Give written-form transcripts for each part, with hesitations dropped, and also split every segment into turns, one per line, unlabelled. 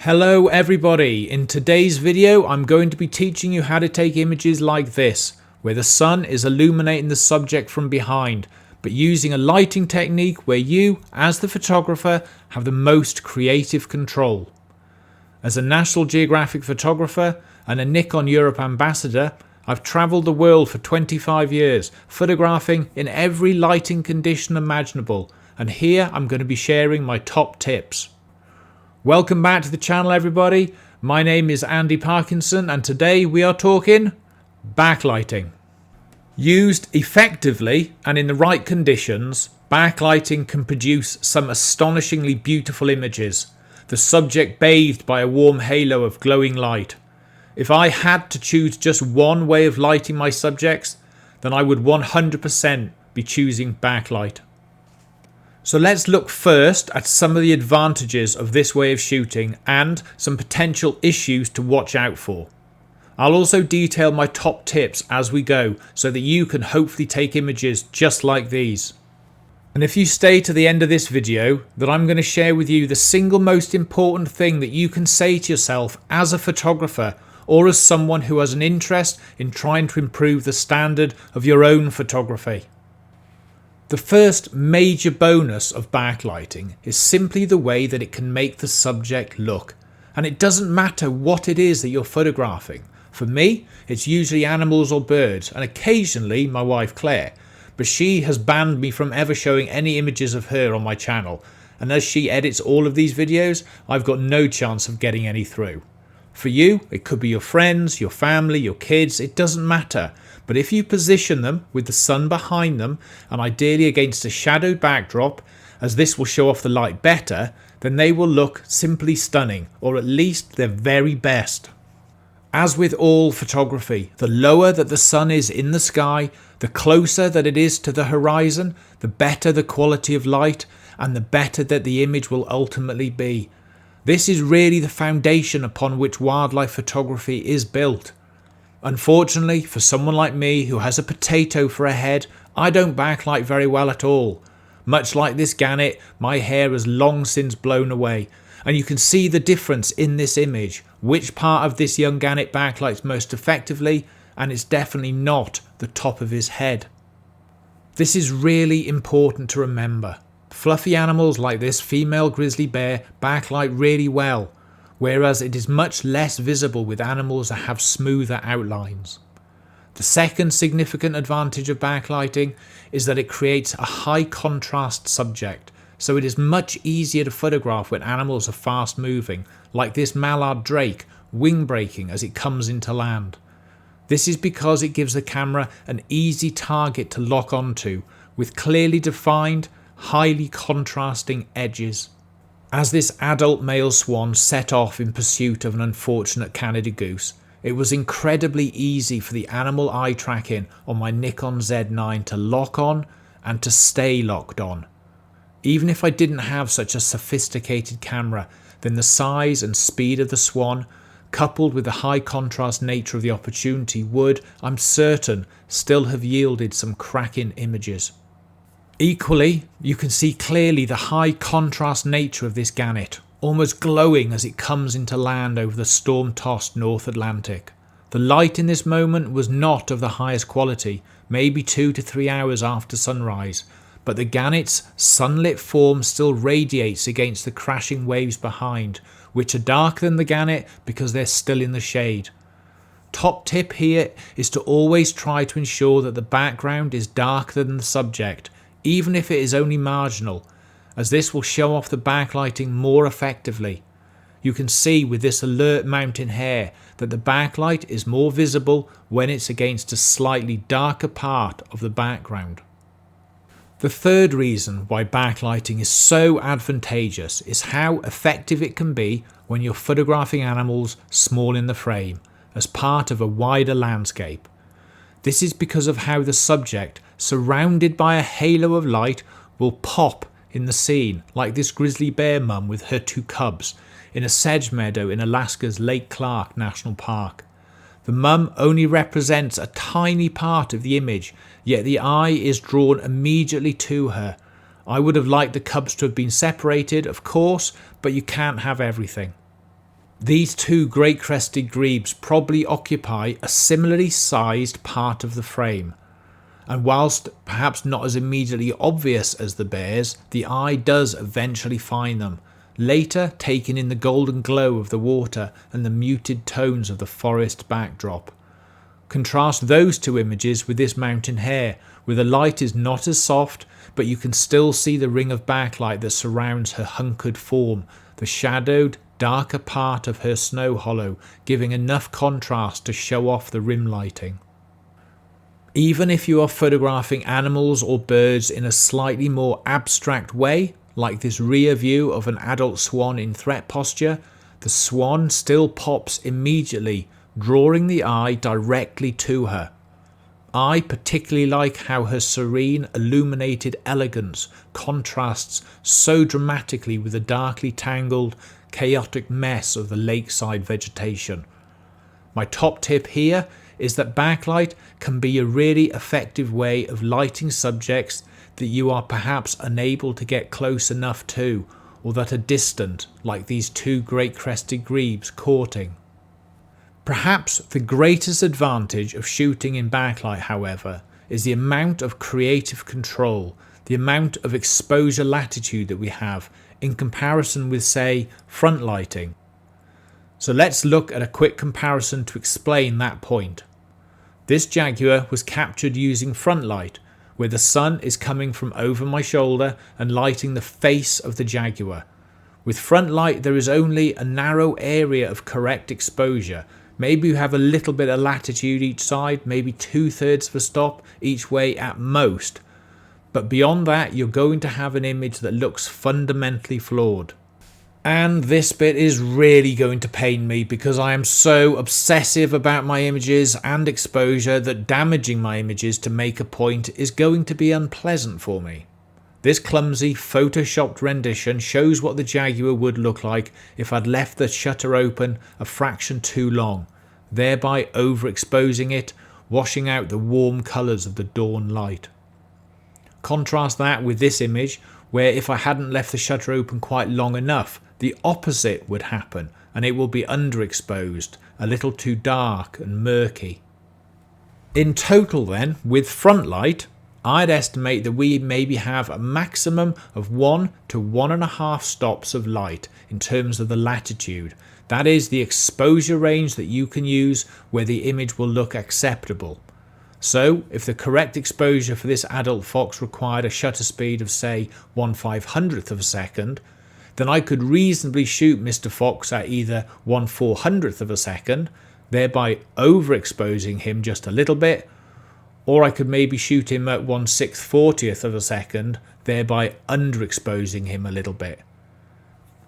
Hello everybody, in today's video I'm going to be teaching you how to take images like this, where the sun is illuminating the subject from behind, but using a lighting technique where you, as the photographer, have the most creative control. As a National Geographic photographer and a Nikon Europe ambassador, I've travelled the world for 25 years, photographing in every lighting condition imaginable, and here I'm going to be sharing my top tips. Welcome back to the channel everybody, my name is Andy Parkinson and today we are talking backlighting. Used effectively and in the right conditions, backlighting can produce some astonishingly beautiful images, the subject bathed by a warm halo of glowing light. If I had to choose just one way of lighting my subjects, then I would 100% be choosing backlight. So let's look first at some of the advantages of this way of shooting and some potential issues to watch out for. I'll also detail my top tips as we go so that you can hopefully take images just like these. And if you stay to the end of this video, then I'm going to share with you the single most important thing that you can say to yourself as a photographer or as someone who has an interest in trying to improve the standard of your own photography. The first major bonus of backlighting is simply the way that it can make the subject look. And it doesn't matter what it is that you're photographing. For me, it's usually animals or birds, and occasionally my wife Claire. But she has banned me from ever showing any images of her on my channel. And as she edits all of these videos, I've got no chance of getting any through. For you, it could be your friends, your family, your kids, it doesn't matter. But if you position them with the sun behind them and ideally against a shadowed backdrop, as this will show off the light better, then they will look simply stunning, or at least their very best. As with all photography, the lower that the sun is in the sky, the closer that it is to the horizon, the better the quality of light and the better that the image will ultimately be. This is really the foundation upon which wildlife photography is built. Unfortunately, for someone like me who has a potato for a head, I don't backlight very well at all. Much like this gannet, my hair has long since blown away, and you can see the difference in this image, which part of this young gannet backlights most effectively, and it's definitely not the top of his head. This is really important to remember. Fluffy animals like this female grizzly bear backlight really well, whereas it is much less visible with animals that have smoother outlines. The second significant advantage of backlighting is that it creates a high contrast subject, so it is much easier to photograph when animals are fast moving, like this mallard drake wing breaking as it comes into land. This is because it gives the camera an easy target to lock onto, with clearly defined, highly contrasting edges. As this adult male swan set off in pursuit of an unfortunate Canada goose, it was incredibly easy for the animal eye tracking on my Nikon Z9 to lock on and to stay locked on. Even if I didn't have such a sophisticated camera, then the size and speed of the swan, coupled with the high contrast nature of the opportunity would, I'm certain, still have yielded some cracking images. Equally, you can see clearly the high contrast nature of this gannet, almost glowing as it comes into land over the storm-tossed North Atlantic. The light in this moment was not of the highest quality, maybe 2 to 3 hours after sunrise, but the gannet's sunlit form still radiates against the crashing waves behind, which are darker than the gannet because they're still in the shade. Top tip here is to always try to ensure that the background is darker than the subject, even if it is only marginal, as this will show off the backlighting more effectively. You can see with this alert mountain hare that the backlight is more visible when it's against a slightly darker part of the background. The third reason why backlighting is so advantageous is how effective it can be when you're photographing animals small in the frame, as part of a wider landscape. This is because of how the subject, surrounded by a halo of light, will pop in the scene, like this grizzly bear mum with her 2 cubs in a sedge meadow in Alaska's Lake Clark National Park. The mum only represents a tiny part of the image, yet the eye is drawn immediately to her. I would have liked the cubs to have been separated, of course, but you can't have everything. These two great crested grebes probably occupy a similarly sized part of the frame, and whilst perhaps not as immediately obvious as the bears, the eye does eventually find them, later taking in the golden glow of the water and the muted tones of the forest backdrop. Contrast those two images with this mountain hare, where the light is not as soft, but you can still see the ring of backlight that surrounds her hunkered form, the shadowed, darker part of her snow hollow, giving enough contrast to show off the rim lighting. Even if you are photographing animals or birds in a slightly more abstract way, like this rear view of an adult swan in threat posture, the swan still pops immediately, drawing the eye directly to her. I particularly like how her serene, illuminated elegance contrasts so dramatically with the darkly tangled, chaotic mess of the lakeside vegetation. My top tip here is that backlight can be a really effective way of lighting subjects that you are perhaps unable to get close enough to, or that are distant, like these two great crested grebes courting. Perhaps the greatest advantage of shooting in backlight, however, is the amount of creative control, the amount of exposure latitude that we have in comparison with, say, front lighting. So let's look at a quick comparison to explain that point. This jaguar was captured using front light, where the sun is coming from over my shoulder and lighting the face of the jaguar. With front light there is only a narrow area of correct exposure. Maybe you have a little bit of latitude each side, maybe 2/3 of a stop each way at most. But beyond that, you're going to have an image that looks fundamentally flawed. And this bit is really going to pain me because I am so obsessive about my images and exposure that damaging my images to make a point is going to be unpleasant for me. This clumsy photoshopped rendition shows what the jaguar would look like if I'd left the shutter open a fraction too long, thereby overexposing it, washing out the warm colours of the dawn light. Contrast that with this image, where if I hadn't left the shutter open quite long enough, the opposite would happen and it will be underexposed, a little too dark and murky. In total then, with front light, I'd estimate that we maybe have a maximum of 1 to 1.5 stops of light in terms of the latitude. That is the exposure range that you can use where the image will look acceptable. So if the correct exposure for this adult fox required a shutter speed of say 1/500th of a second, then I could reasonably shoot Mr. Fox at either 1/400th of a second, thereby overexposing him just a little bit, or I could maybe shoot him at 1/640th of a second, thereby underexposing him a little bit.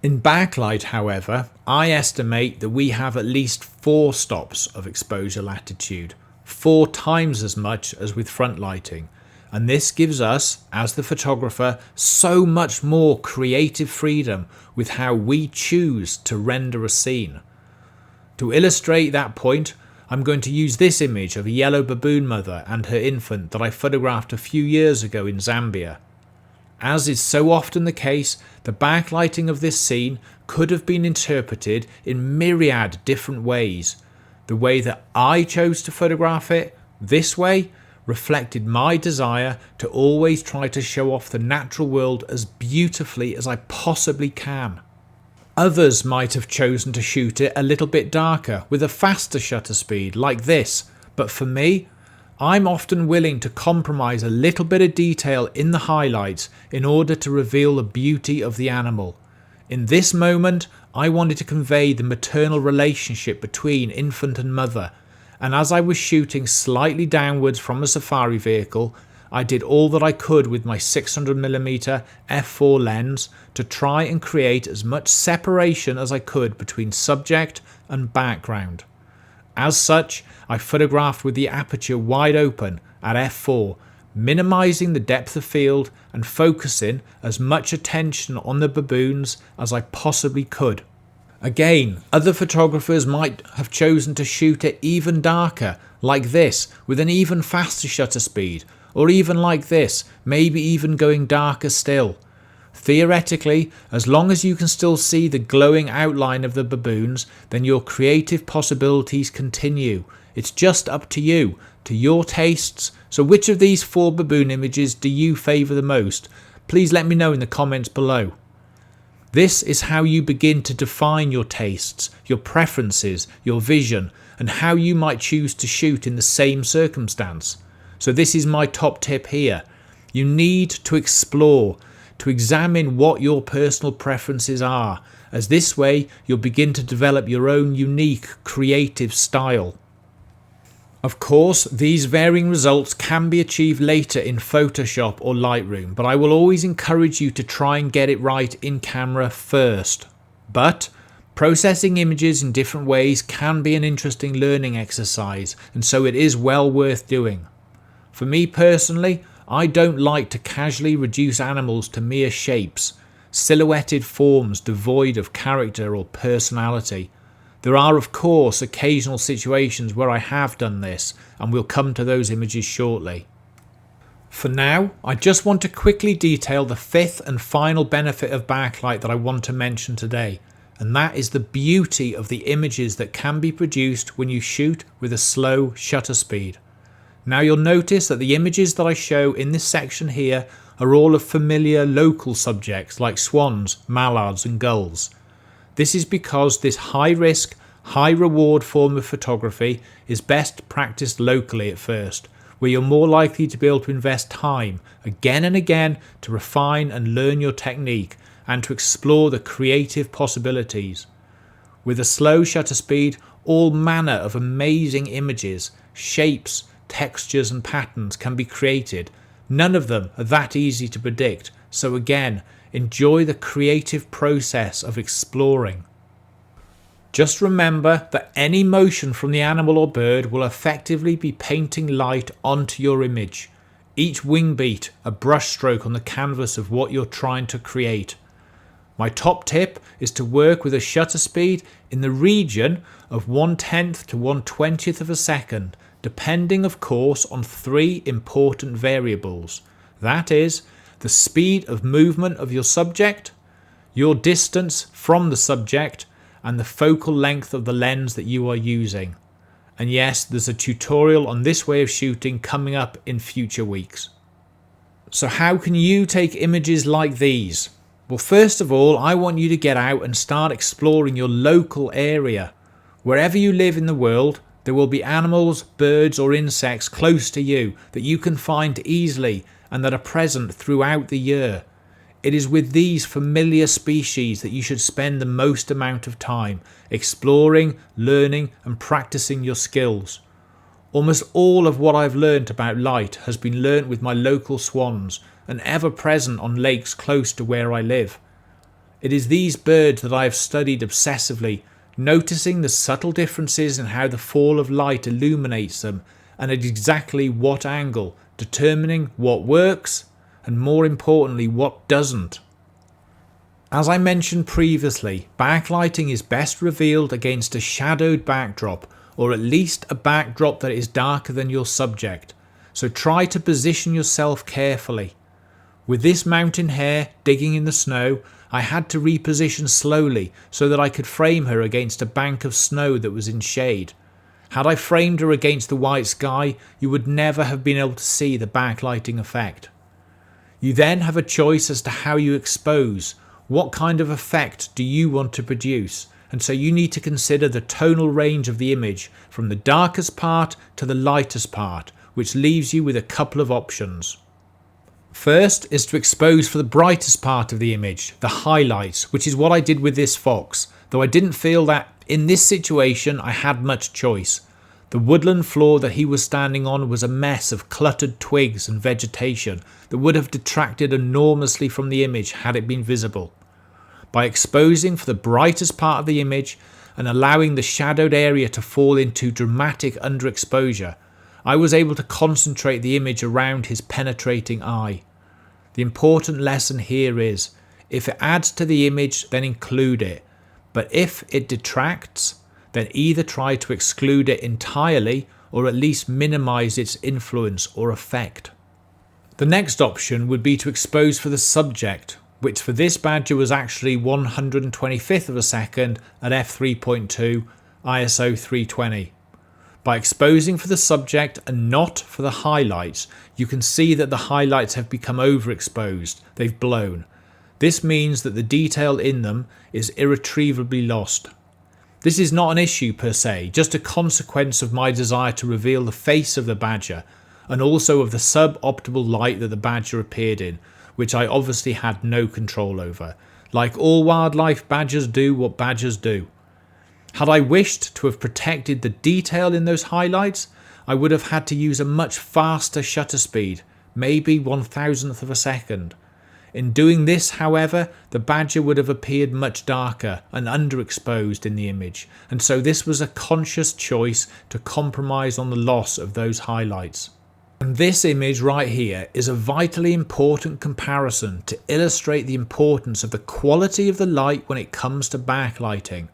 In backlight, however, I estimate that we have at least 4 stops of exposure latitude, 4 times as much as with front lighting, and this gives us, as the photographer, so much more creative freedom with how we choose to render a scene. To illustrate that point, I'm going to use this image of a yellow baboon mother and her infant that I photographed a few years ago in Zambia. As is so often the case, the backlighting of this scene could have been interpreted in myriad different ways. The way that I chose to photograph it, this way, reflected my desire to always try to show off the natural world as beautifully as I possibly can. Others might have chosen to shoot it a little bit darker with a faster shutter speed like this, but for me, I'm often willing to compromise a little bit of detail in the highlights in order to reveal the beauty of the animal. In this moment, I wanted to convey the maternal relationship between infant and mother, and as I was shooting slightly downwards from a safari vehicle, I did all that I could with my 600mm f4 lens to try and create as much separation as I could between subject and background. As such, I photographed with the aperture wide open at f4, minimizing the depth of field and focusing as much attention on the baboons as I possibly could. Again, other photographers might have chosen to shoot it even darker, like this, with an even faster shutter speed, or even like this, maybe even going darker still. Theoretically, as long as you can still see the glowing outline of the baboons, then your creative possibilities continue. It's just up to you, to your tastes. So which of these 4 baboon images do you favour the most? Please let me know in the comments below. This is how you begin to define your tastes, your preferences, your vision, and how you might choose to shoot in the same circumstance. So this is my top tip here. You need to explore, to examine what your personal preferences are, as this way you'll begin to develop your own unique creative style. Of course, these varying results can be achieved later in Photoshop or Lightroom, but I will always encourage you to try and get it right in camera first. But processing images in different ways can be an interesting learning exercise, and so it is well worth doing. For me personally, I don't like to casually reduce animals to mere shapes, silhouetted forms devoid of character or personality. There are of course occasional situations where I have done this, and we'll come to those images shortly. For now, I just want to quickly detail the 5th and final benefit of backlight that I want to mention today, and that is the beauty of the images that can be produced when you shoot with a slow shutter speed. Now you'll notice that the images that I show in this section here are all of familiar local subjects like swans, mallards and gulls. This is because this high risk, high reward form of photography is best practiced locally at first, where you're more likely to be able to invest time again and again to refine and learn your technique and to explore the creative possibilities. With a slow shutter speed, all manner of amazing images, shapes, textures and patterns can be created. None of them are that easy to predict, so again, enjoy the creative process of exploring. Just remember that any motion from the animal or bird will effectively be painting light onto your image. Each wing beat, a brush stroke on the canvas of what you're trying to create. My top tip is to work with a shutter speed in the region of 1/10 to 1/20 of a second, depending of course on 3 important variables. That is, the speed of movement of your subject, your distance from the subject, and the focal length of the lens that you are using. And yes, there's a tutorial on this way of shooting coming up in future weeks. So how can you take images like these? Well, first of all, I want you to get out and start exploring your local area. Wherever you live in the world, there will be animals, birds or insects close to you that you can find easily and that are present throughout the year. It is with these familiar species that you should spend the most amount of time exploring, learning and practicing your skills. Almost all of what I've learnt about light has been learnt with my local swans and ever present on lakes close to where I live. It is these birds that I have studied obsessively, noticing the subtle differences in how the fall of light illuminates them and at exactly what angle, determining what works and more importantly what doesn't. As I mentioned previously, backlighting is best revealed against a shadowed backdrop, or at least a backdrop that is darker than your subject, so try to position yourself carefully. With this mountain hare digging in the snow, I had to reposition slowly so that I could frame her against a bank of snow that was in shade. Had I framed her against the white sky, you would never have been able to see the backlighting effect. You then have a choice as to how you expose. What kind of effect do you want to produce? And so you need to consider the tonal range of the image from the darkest part to the lightest part, which leaves you with a couple of options. First is to expose for the brightest part of the image, the highlights, which is what I did with this fox, though I didn't feel that in this situation I had much choice. The woodland floor that he was standing on was a mess of cluttered twigs and vegetation that would have detracted enormously from the image had it been visible. By exposing for the brightest part of the image and allowing the shadowed area to fall into dramatic underexposure, I was able to concentrate the image around his penetrating eye. The important lesson here is, if it adds to the image, then include it. But if it detracts, then either try to exclude it entirely or at least minimize its influence or effect. The next option would be to expose for the subject, which for this badger was actually 125th of a second at f3.2 ISO 320. By exposing for the subject and not for the highlights, you can see that the highlights have become overexposed, they've blown. This means that the detail in them is irretrievably lost. This is not an issue per se, just a consequence of my desire to reveal the face of the badger, and also of the suboptimal light that the badger appeared in, which I obviously had no control over. Like all wildlife, badgers do what badgers do. Had I wished to have protected the detail in those highlights, I would have had to use a much faster shutter speed, maybe 1,000th of a second. In doing this, however, the badger would have appeared much darker and underexposed in the image, and so this was a conscious choice to compromise on the loss of those highlights. And this image right here is a vitally important comparison to illustrate the importance of the quality of the light when it comes to backlighting.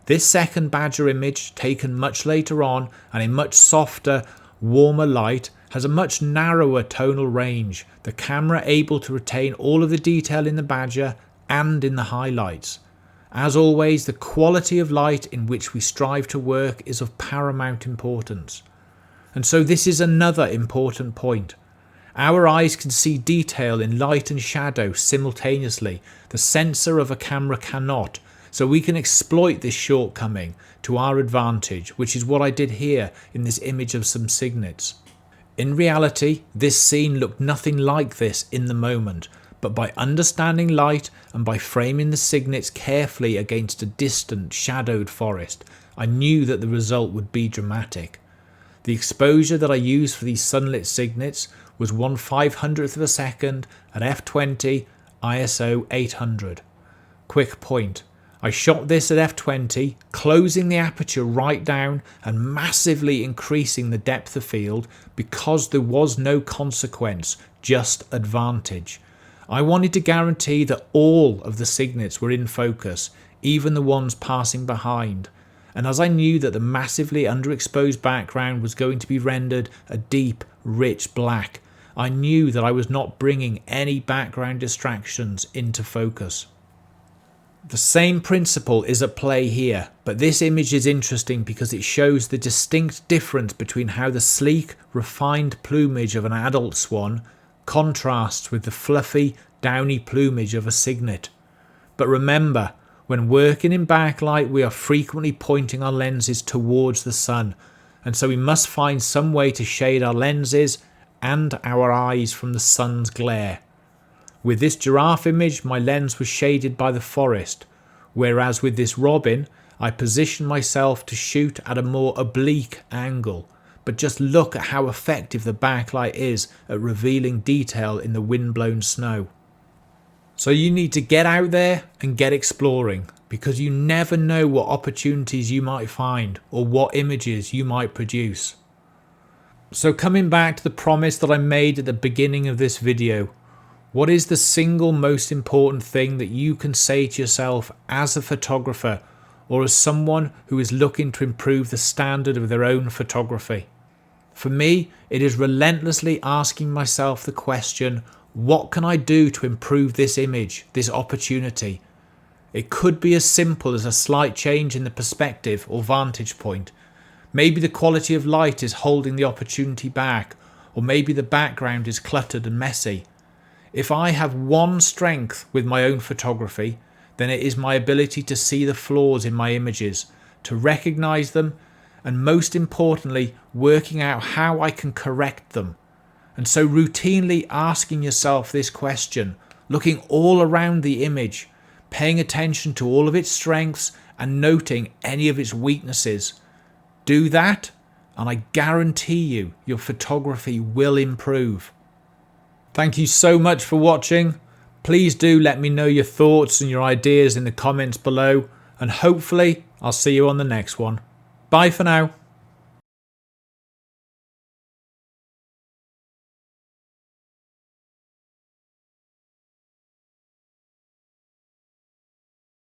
This second badger image, taken much later on and in much softer, warmer light, has a much narrower tonal range, the camera able to retain all of the detail in the badger and in the highlights. As always, the quality of light in which we strive to work is of paramount importance. And so this is another important point. Our eyes can see detail in light and shadow simultaneously. The sensor of a camera cannot. So we can exploit this shortcoming to our advantage, which is what I did here in this image of some cygnets. In reality, this scene looked nothing like this in the moment, but by understanding light and by framing the cygnets carefully against a distant, shadowed forest, I knew that the result would be dramatic. The exposure that I used for these sunlit cygnets was 1/500th of a second at f20 ISO 800. Quick point. I shot this at f20, closing the aperture right down and massively increasing the depth of field because there was no consequence, just advantage. I wanted to guarantee that all of the cygnets were in focus, even the ones passing behind. And as I knew that the massively underexposed background was going to be rendered a deep, rich black, I knew that I was not bringing any background distractions into focus. The same principle is at play here, but this image is interesting because it shows the distinct difference between how the sleek, refined plumage of an adult swan contrasts with the fluffy, downy plumage of a cygnet. But remember, when working in backlight, we are frequently pointing our lenses towards the sun, and so we must find some way to shade our lenses and our eyes from the sun's glare. With this giraffe image, my lens was shaded by the forest, whereas with this robin, I positioned myself to shoot at a more oblique angle. But just look at how effective the backlight is at revealing detail in the wind-blown snow. So you need to get out there and get exploring, because you never know what opportunities you might find or what images you might produce. So coming back to the promise that I made at the beginning of this video, what is the single most important thing that you can say to yourself as a photographer or as someone who is looking to improve the standard of their own photography? For me, it is relentlessly asking myself the question, what can I do to improve this image, this opportunity? It could be as simple as a slight change in the perspective or vantage point. Maybe the quality of light is holding the opportunity back, or maybe the background is cluttered and messy. If I have one strength with my own photography, then it is my ability to see the flaws in my images, to recognize them, and most importantly, working out how I can correct them. And so routinely asking yourself this question, looking all around the image, paying attention to all of its strengths and noting any of its weaknesses. Do that, and I guarantee you, your photography will improve. Thank you so much for watching. Please do let me know your thoughts and your ideas in the comments below, and hopefully I'll see you on the next one. Bye for now.